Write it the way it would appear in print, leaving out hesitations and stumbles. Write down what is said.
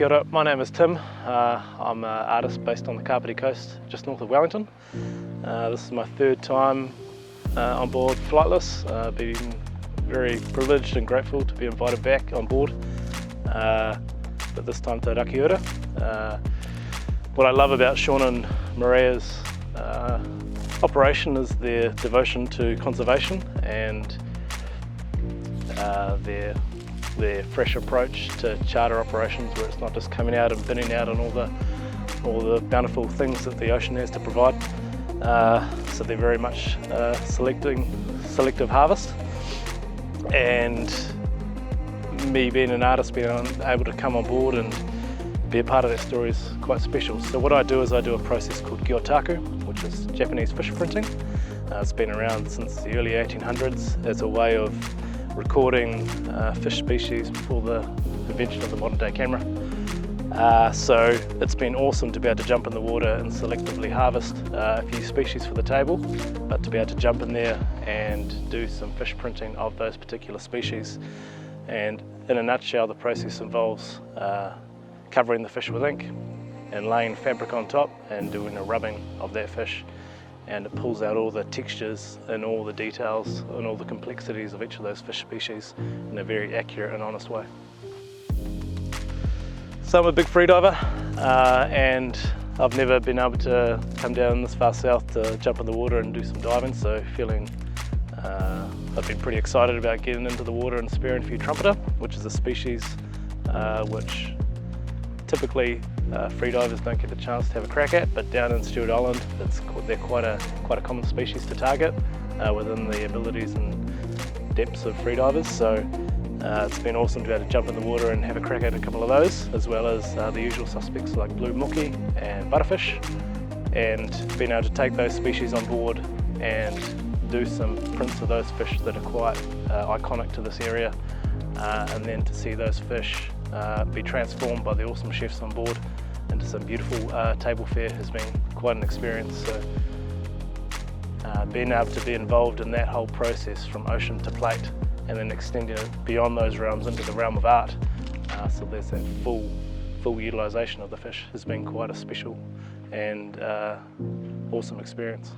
Kia ora, my name is Tim. I'm an artist based on the Kapiti coast, just north of Wellington. This is my third time on board Flightless. Been very privileged and grateful to be invited back on board, but this time to Rakiura. What I love about Sean and Maria's operation is their devotion to conservation and their fresh approach to charter operations, where it's not just coming out and binning out on all the bountiful things that the ocean has to provide. So they're very much selective harvest, and me being an artist, being able to come on board and be a part of that story is quite special. So what I do is I do a process called Gyotaku, which is Japanese fish printing. It's been around since the early 1800s as a way of recording fish species before the invention of the modern day camera. So it's been awesome to be able to jump in the water and selectively harvest a few species for the table, but to be able to jump in there and do some fish printing of those particular species. And in a nutshell, the process involves covering the fish with ink and laying fabric on top and doing a rubbing of that fish, and it pulls out all the textures and all the details and all the complexities of each of those fish species in a very accurate and honest way. So I'm a big freediver, and I've never been able to come down this far south to jump in the water and do some diving, so I've been pretty excited about getting into the water and spearing a few trumpeter, which is a species which typically freedivers don't get the chance to have a crack at, but down in Stewart Island they're quite a common species to target within the abilities and depths of freedivers. So it's been awesome to be able to jump in the water and have a crack at a couple of those, as well as the usual suspects like blue muki and butterfish, and being able to take those species on board and do some prints of those fish that are quite iconic to this area, and then to see those fish be transformed by the awesome chefs on board into some beautiful table fare has been quite an experience. So being able to be involved in that whole process from ocean to plate, and then extending it beyond those realms into the realm of art, so there's that full utilisation of the fish, has been quite a special and awesome experience.